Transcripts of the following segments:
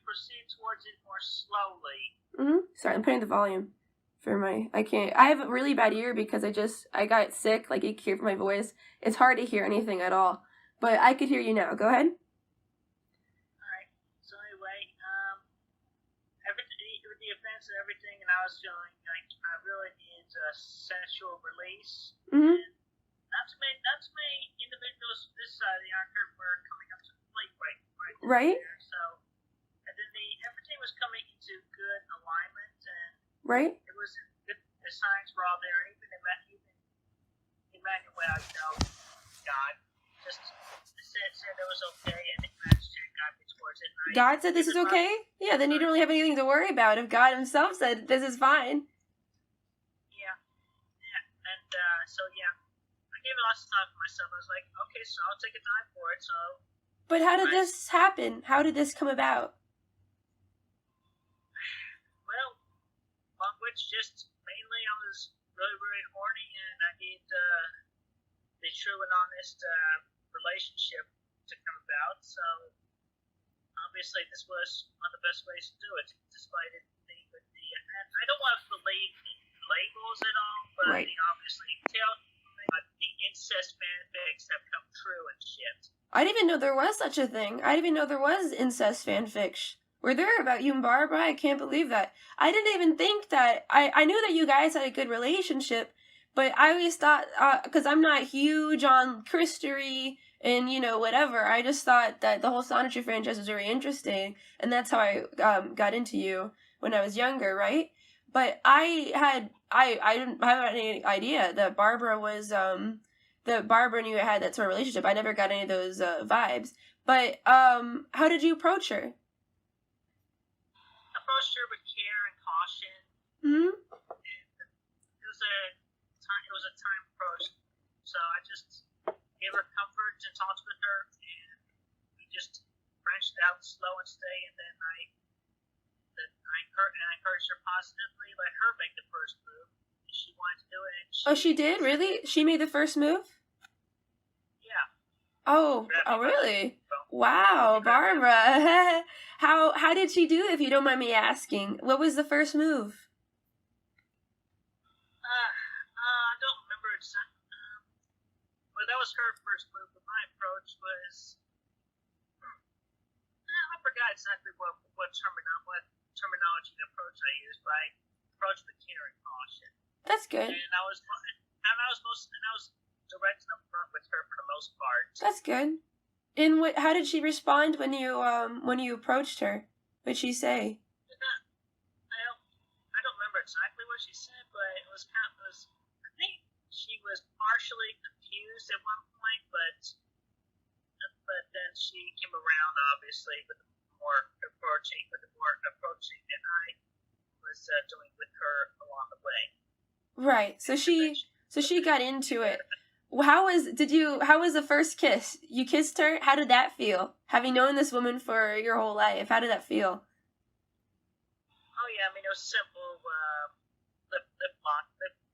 proceed towards it more slowly. Sorry, I'm putting the volume for I have a really bad ear because I got sick, like you can hear from my voice. It's hard to hear anything at all. But I could hear you now. Go ahead. Alright, so anyway, with the events and everything, and I was feeling like I really needed a sensual release. Mm-hmm. And not too many individuals this side of the arc were coming up to the plate right there. So, and then everything was coming into good alignment, and right. It was the signs were all there. Even Emmanuel, God just said it was okay, and it got me towards it. God said this is okay? Yeah, then you don't really have anything to worry about if God himself said this is fine. Yeah. And so I gave it lots of time for myself. I was like, okay, so I'll take a time for it. So. But how did this happen? How did this come about? Well, which just mainly I was really, really horny, and I need the true and honest relationship to come about. So obviously, this was one of the best ways to do it, despite it being with the. And I don't want to believe in labels at all, but obviously, the incest fanfics have come true and shit. I didn't even know there was such a thing. I didn't even know there was incest fanfics. Were there about you and Barbara? I can't believe that. I didn't even think that. I knew that you guys had a good relationship, but I always thought, because I'm not huge on Christery and, whatever, I just thought that the whole Sonetry franchise was very interesting, and that's how I got into you when I was younger, right? But I didn't have any idea that Barbara was, that Barbara and you had that sort of relationship. I never got any of those vibes. But how did you approach her? Approached her with care and caution. Mm-hmm. It was a time approach. So I just gave her comfort and talked with her, and we just branched out slow and steady, and then I encouraged her positively, let her make the first move. She wanted to do it. And she did? Really? She made the first move? Yeah. Oh, really? Wow, Barbara. How did she do it, if you don't mind me asking? What was the first move? I don't remember exactly. Well, that was her first move, but my approach was... I forgot exactly what terminology and approach I used, but I approached with care and caution. That's good. And I was direct and upfront with her for the most part. That's good. And how did she respond when you approached her? What did she say? I don't remember exactly what she said, but it was I think she was partially confused at one point, but then she came around, obviously, with more approaching than I was doing with her along the way. Right. So she got into it. How was the first kiss? You kissed her? How did that feel? Having known this woman for your whole life, how did that feel? Oh yeah, I mean it was simple lip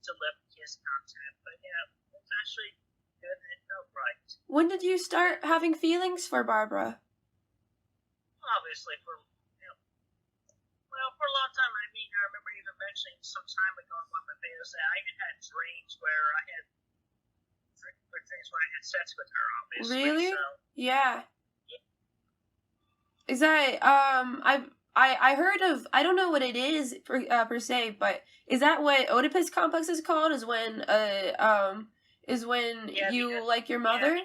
to lip kiss contact, but yeah, it was actually good and it felt right. When did you start having feelings for Barbara? Obviously for a long time. I mean, I remember even mentioning some time ago in one of my videos that I even had dreams where I had sex with her, obviously. Really? So, yeah. Is that I heard of, I don't know what it is per se, but is that what Oedipus complex is called? Is when you like your mother? Yeah.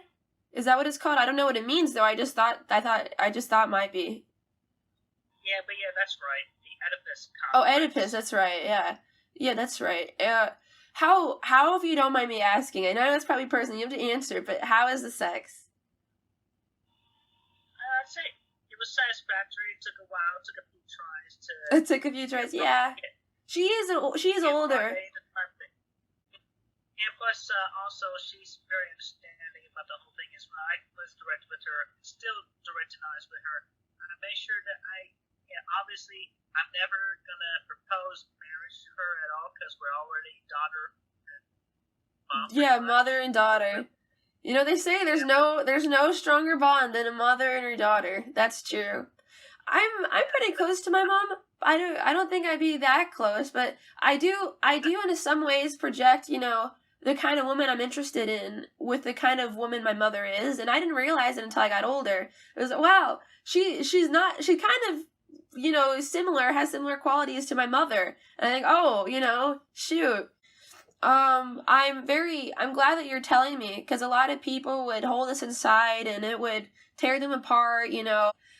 Is that what it's called? I don't know what it means though. I just thought it might be. Yeah, but yeah, that's right. The Oedipus complex. Oh, Oedipus, that's right. Yeah. Yeah, that's right. How, if you don't mind me asking, I know that's probably personal, you have to answer, but how is the sex? I'd say it was satisfactory. It took a while. It took a few tries to... It took a few tries, yeah. She is older. And plus, also, she's very understanding about the whole thing as well. I was direct with her, still direct and honest with her. And I made sure that obviously, I'm never going to propose marriage to her at all because we're already daughter and mom. Yeah, mother and daughter. You know, they say there's no stronger bond than a mother and her daughter. That's true. I'm pretty close to my mom. I don't think I'd be that close, but I do in some ways project, the kind of woman I'm interested in with the kind of woman my mother is, and I didn't realize it until I got older. It was wow, she's kind of similar, has similar qualities to my mother. And I think, oh, shoot. I'm glad that you're telling me, because a lot of people would hold this inside and it would tear them apart,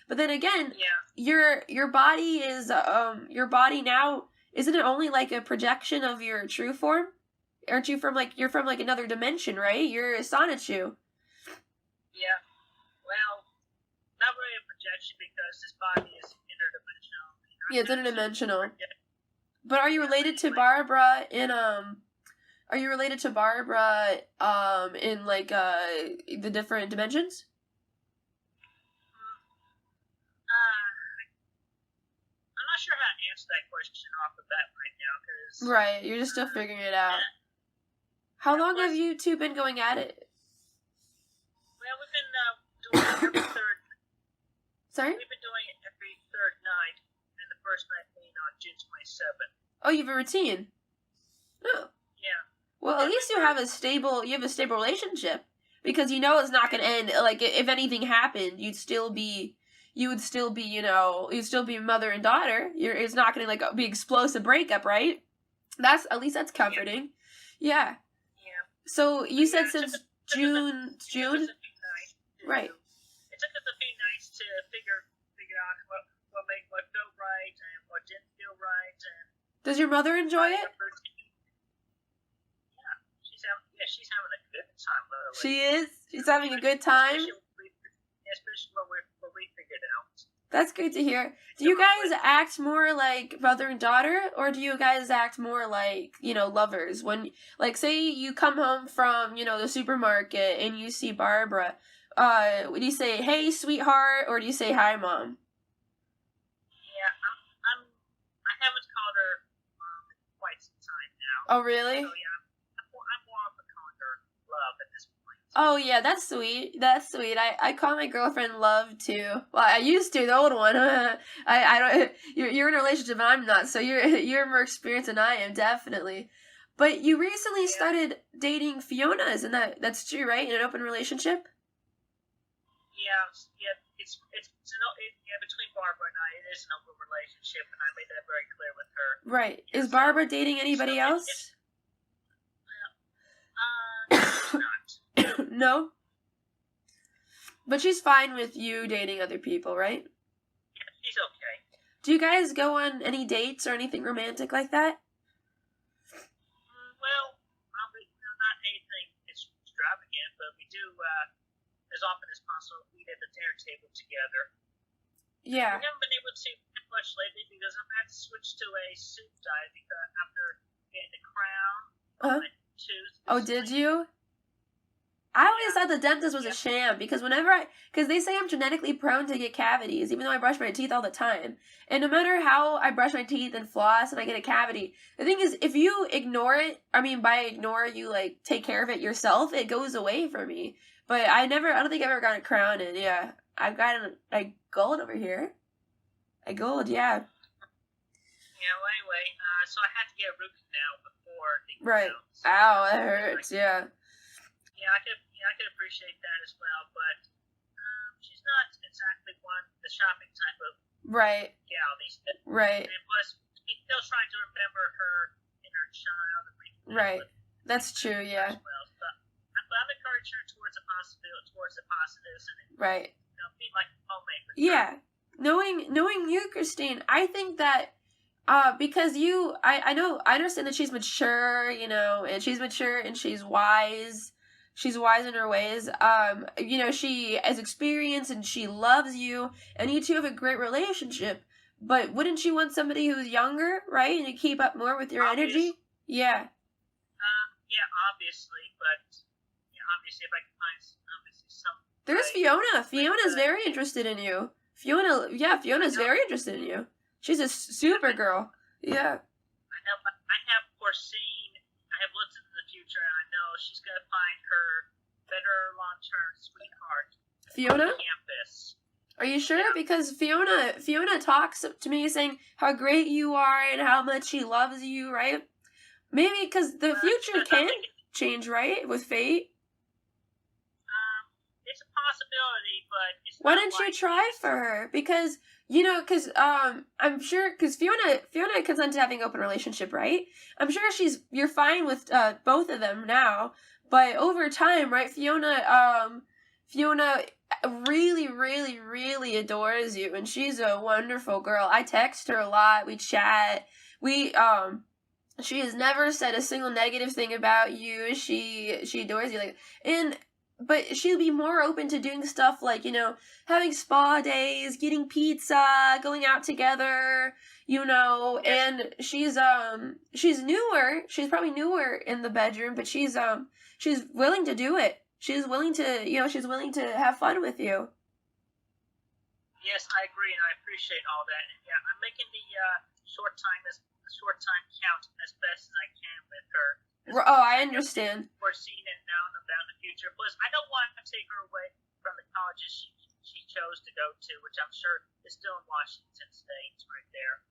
But then again, your body is, your body now, isn't it only like a projection of your true form? Aren't you you're from another dimension, right? You're a Sonichu. Yeah. Well, not really a projection because this body is interdimensional. Yeah, it's interdimensional. But are you related to Barbara in Are you related to Barbara in the different dimensions? I'm not sure how to answer that question off the bat right now because. Right, you're just still figuring it out. How long have you two been going at it? Well, we've been doing it every third. Sorry? We've been doing it every third night, and the first night being on June 27th. Oh, you have a routine. Oh. Yeah. Well, at least you have a stable relationship, because it's not going to end. Like, if anything happened, you'd still be mother and daughter. It's not going to be explosive breakup, right? That's comforting. Yeah. Yeah. So you said since June. Right. It took us a few nights to figure out what felt right and what didn't feel right. And does your mother enjoy it? She's having a good time. Literally. She is. She's having a good time. Especially what we figured out. That's great to hear. Do you guys act more like mother and daughter, or do you guys act more like, lovers? When, say you come home from, the supermarket and you see Barbara, would you say, "Hey, sweetheart," or do you say, "Hi, mom"? Yeah, I haven't called her mom in quite some time now. Oh, really? So, yeah, I'm more of a calling her love at this point. Oh, yeah, that's sweet. That's sweet. I call my girlfriend Love, too. Well, I used to, the old one. I don't, you're in a relationship and I'm not, so you're more experienced than I am, definitely. But you recently started dating Fiona, isn't that's true, right? In an open relationship? Yeah, it's between Barbara and I, it is an open relationship, and I made that very clear with her. Right. Is Barbara dating anybody else? Not. No? But she's fine with you dating other people, right? Yeah, she's okay. Do you guys go on any dates or anything romantic like that? Well, not anything extravagant, but we do, as often as possible, eat at the dinner table together. Yeah. We haven't been able to do much lately because I've had to switch to a soup diet because after getting the crown on my tooth. Oh, did you? I always thought the dentist was a sham because because they say I'm genetically prone to get cavities, even though I brush my teeth all the time. And no matter how I brush my teeth and floss and I get a cavity, the thing is, if you ignore it, by ignore, you take care of it yourself, it goes away from me. But I don't think I've ever got a crown, and yeah, I've got a gold over here. A gold, yeah. Yeah, well, anyway, so I had to get a root canal before the right. So ow, that hurts, yeah. Yeah, I could appreciate that as well, but she's not exactly the shopping type of gal these days. Right. And plus, she's still trying to remember her inner child. Right. That's true, yeah. Well, but I'm encouraging her towards the positives, and right. Be like a homemaker. Yeah. Knowing you, Christine, I think that because I understand that she's mature, and she's mature and she's wise. She's wise in her ways. She has experience and she loves you, and you two have a great relationship. But wouldn't you want somebody who's younger, right, and to keep up more with your energy? Yeah. Yeah, obviously, but obviously, if I can find some. There's Fiona. Fiona's very interested in you. Fiona's very interested in you. She's a super girl. Yeah. I know, but I have looked into the future, and I know she's going to find her better long-term sweetheart Fiona? on campus. Are you sure? Because Fiona talks to me saying how great you are and how much she loves you, right? Maybe because the future can change, right? With fate. It's a possibility, but it's why don't you try for her? Because I'm sure because Fiona consents to having an open relationship, right? I'm sure you're fine with both of them now, but over time, right? Fiona really, really, really adores you, and she's a wonderful girl. I text her a lot. We chat. She has never said a single negative thing about you. She adores you, but she'll be more open to doing stuff like, having spa days, getting pizza, going out together, and she's newer. She's probably newer in the bedroom, but she's willing to do it. She's willing to have fun with you. Yes, I agree, and I appreciate all that. And yeah, I'm making the short time count as best as I can with her. Oh, I understand. We're seeing it now and about in the future. Plus, I don't want to take her away from the colleges she chose to go to, which I'm sure is still in Washington State, right there.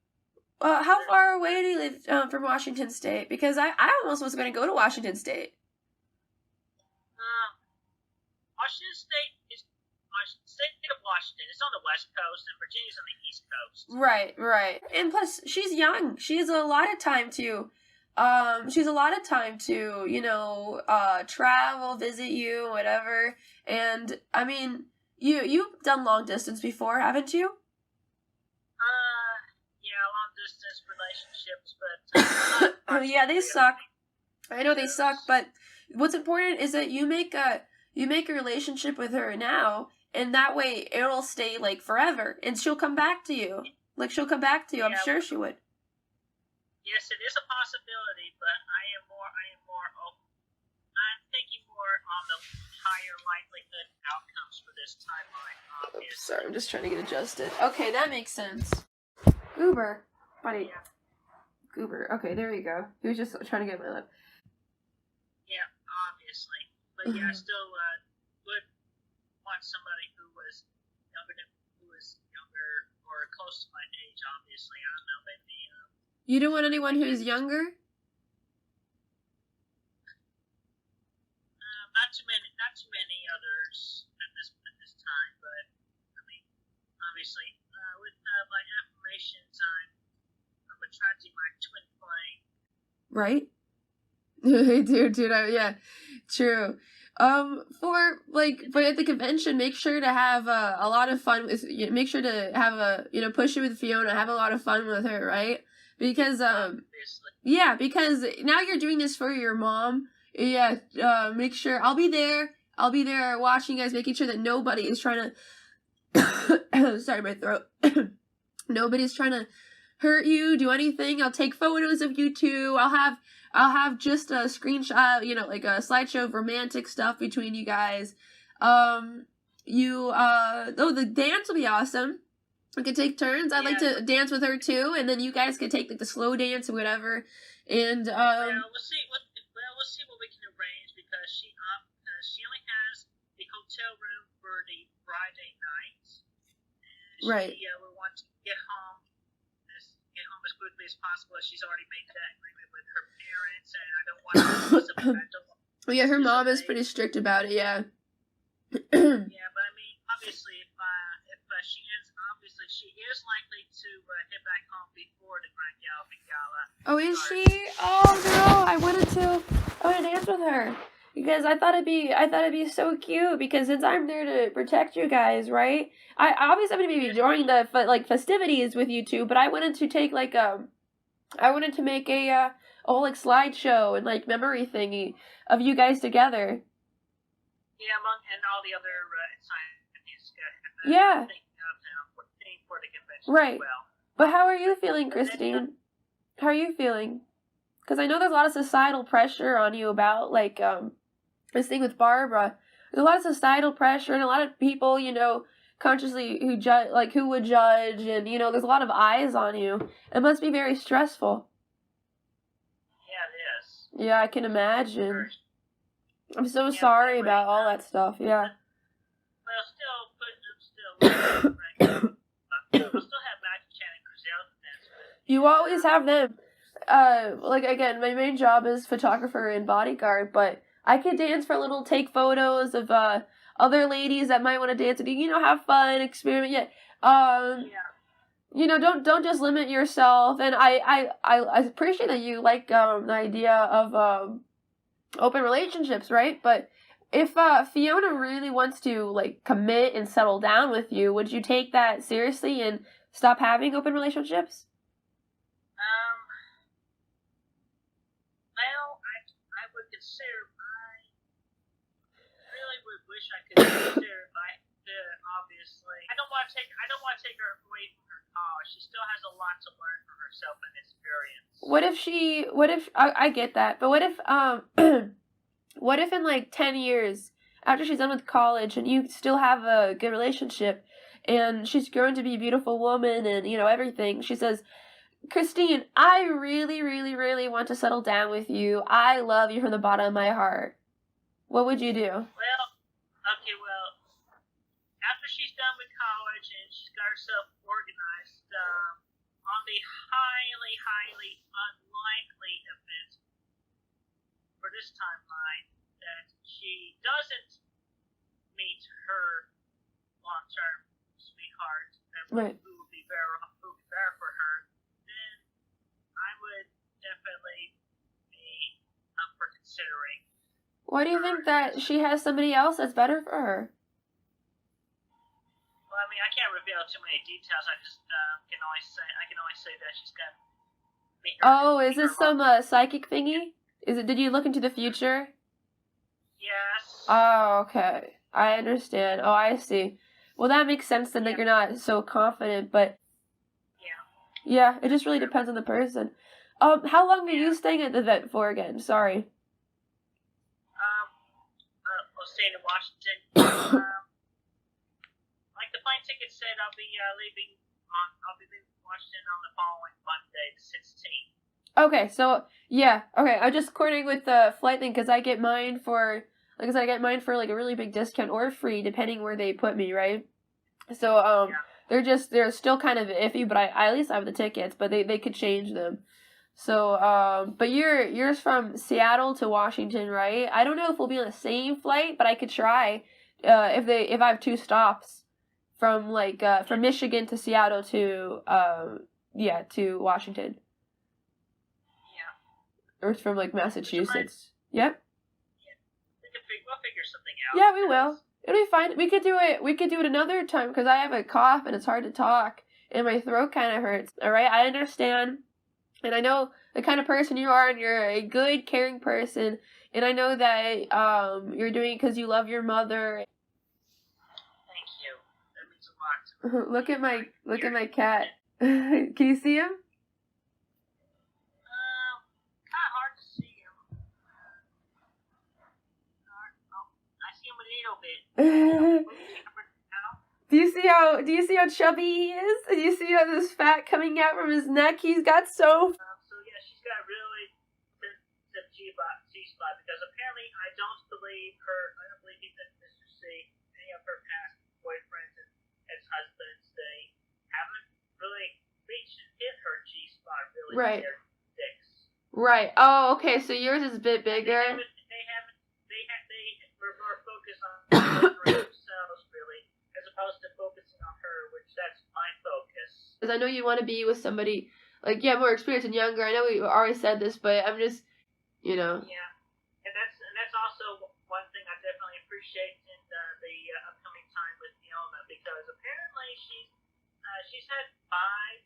How far away do you live from Washington State? Because I almost was going to go to Washington State. Washington State is state of Washington. It's on the West Coast, and Virginia's on the East Coast. Right. And plus, she's young. She has a lot of time to. Travel, visit you, whatever. And I mean, you've done long distance before, haven't you? Yeah, long distance relationships, but oh yeah, they suck. I know they suck, but what's important is that you make a relationship with her now, and that way it'll stay like forever, and she'll come back to you. I'm sure she would. Yes, it is a possibility, but I'm thinking more on the higher likelihood outcomes for this timeline, obviously. Sorry, I'm just trying to get adjusted. Okay, that makes sense. Goober. Buddy. Yeah. Goober. Okay, there you go. He was just trying to get my lip. Yeah, obviously. But yeah, I still would want somebody who was younger or close to my age, obviously. I don't know, maybe you don't want anyone who's younger? Not too many others at this time. But I mean, obviously, with my affirmations, I'm attracting my twin flame. Right? dude, yeah, true. But at the convention, make sure to have a lot of fun with. Make sure to have push it with Fiona. Have a lot of fun with her, right? Because because now you're doing this for your mom. Yeah, make sure I'll be there watching you guys, making sure that nobody is trying to sorry, my throat. Nobody's trying to hurt you, do anything. I'll take photos of you two. I'll have just a screenshot, like a slideshow of romantic stuff between you guys. The dance will be awesome. We could take turns. I'd like to dance with her too, and then you guys could take the slow dance or whatever. And we'll see what we can arrange, because she only has the hotel room for the Friday night. Right. We want to get home as quickly as possible. She's already made that agreement with her parents, and I don't want to. Well, yeah, her mom is pretty strict about it. Yeah. Yeah, but I mean, obviously, if she ends, obviously she is likely to head back home before the Grand Galvin Gala. Oh, is she? Oh no, I wanted to dance with her because I thought it'd be so cute. Because since I'm there to protect you guys, right? I'm gonna be enjoying the festivities with you two, but I wanted to take make a whole slideshow and memory thingy of you guys together. Yeah, and all the other scientists. Yeah. For the convention right. As well. But how are you feeling, Christine? How are you feeling? Because I know there's a lot of societal pressure on you about this thing with Barbara. There's a lot of societal pressure and a lot of people, consciously who judge, who would judge, and there's a lot of eyes on you. It must be very stressful. Yeah, it is. Yeah, I can imagine. I'm so sorry about all that stuff. Yeah. Well, still. We'll still have Magic-chan and Grizel to dance with. You always have them. Like, again, my main job is photographer and bodyguard, but I could dance for a little, take photos of, other ladies that might want to dance with you, you know, have fun, experiment, Yeah. You know, don't just limit yourself, and I appreciate that you like, the idea of, open relationships, right? But if, Fiona really wants to, like, commit and settle down with you, would you take that seriously and stop having open relationships? Well, I would consider really would wish I could consider obviously. I don't want to take her away from her college. She still has a lot to learn from herself and experience. What if, I get that, but what if, what if in like 10 years, after she's done with college and you still have a good relationship and she's grown to be a beautiful woman and, you know, everything, she says, Christine, I really, really, really want to settle down with you. I love you from the bottom of my heart. What would you do? Well, after she's done with college and she's got herself organized, on the highly, highly unlikely event for this timeline that she doesn't meet her long-term sweetheart, Right. who will be there for her, then I would definitely be up for considering. Why do you think that she has somebody else that's better for her? Well, I mean, I can't reveal too many details. I just can only say that she's got. Oh, is this some psychic thingy? Did you look into the future? Yes. Oh, okay. I understand. Oh, I see. Well, that makes sense then that you're not so confident, but yeah, it just really depends on the person. How long are you staying at the event for again? Sorry. I'll stay in Washington. Like the plane ticket said, I'll be leaving Washington on the following Monday, the 16th. Okay, so yeah, okay. I'm just coordinating with the flight thing because I get mine for, like I said, I get mine for like a really big discount or free depending where they put me, right? So they're still kind of iffy, but I at least have the tickets, but they could change them. So but yours from Seattle to Washington, right? I don't know if we'll be on the same flight, but I could try if I have 2 stops from like from Michigan to Seattle to to Washington. Or from like Massachusetts. Yep. We'll figure something out. Yeah, we will. It'll be fine. We could do it another time because I have a cough and it's hard to talk and my throat kind of hurts. All right, I understand, and I know the kind of person you are, and you're a good, caring person, and I know that you're doing it because you love your mother. Thank you. That means a lot to me. Look at my cat. Can you see him? Do you see how chubby he is? Do you see how this fat coming out from his neck? He's got so yeah, she's got really sensitive G-spot because apparently I don't believe that Mr. C, any of her past boyfriends and ex-husbands, they haven't really reached and hit her G-spot really with their dicks. Right. Oh, okay. So yours is a bit bigger. We're more focused on themselves, really, as opposed to focusing on her, which that's my focus. Because I know you want to be with somebody, like, more experienced and younger. I know we already said this, but I'm just, Yeah. And that's also one thing I definitely appreciate in the upcoming time with Fiona, because apparently she's had 5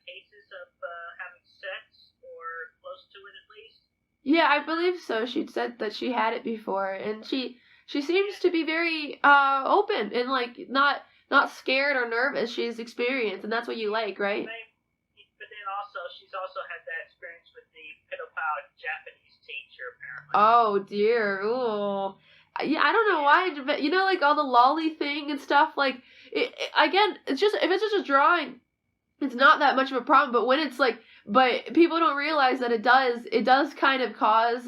cases of having sex, or close to it at least. Yeah, I believe so. She'd said that she had it before, and she seems to be very open and like not scared or nervous. She's experienced, and that's what you like, right? But then she's also had that experience with the pedophile Japanese teacher, apparently. Oh dear. Ooh. Yeah, I don't know why, but like all the lolly thing and stuff. Like, again, it's just if it's just a drawing, it's not that much of a problem. But when it's like, but people don't realize that it does kind of cause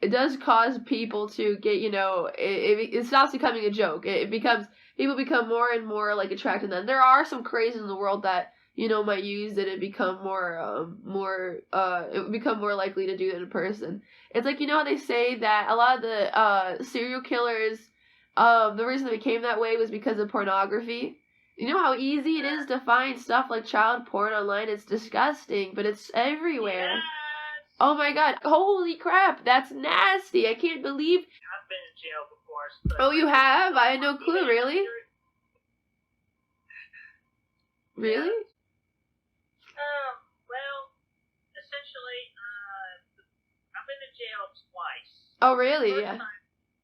it does cause people to get, it stops becoming a joke. It becomes people become more and more like attracted to them. There are some crazies in the world that might use it and become it would become more likely to do it in person. It's like how they say that a lot of the serial killers, the reason they became that way was because of pornography. You know how easy it is to find stuff like child porn online? It's disgusting, but it's everywhere. Yes. Oh my god. Holy crap. That's nasty. I can't believe. I've been in jail before. So oh, you have? I had no clue, really? Really? Well, essentially, I've been in jail twice. Oh, really? Yeah.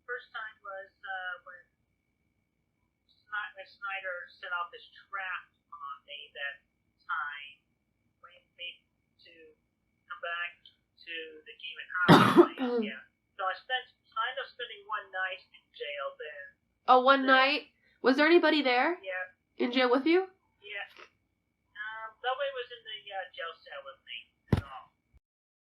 First time was when Snyder set off his trap on me that time, waiting me to come back to the game at High. Yeah. So I ended up spending one night in jail then. Oh, one night? Was there anybody there? Yeah. In jail with you? Yeah. Nobody was in the jail cell with me.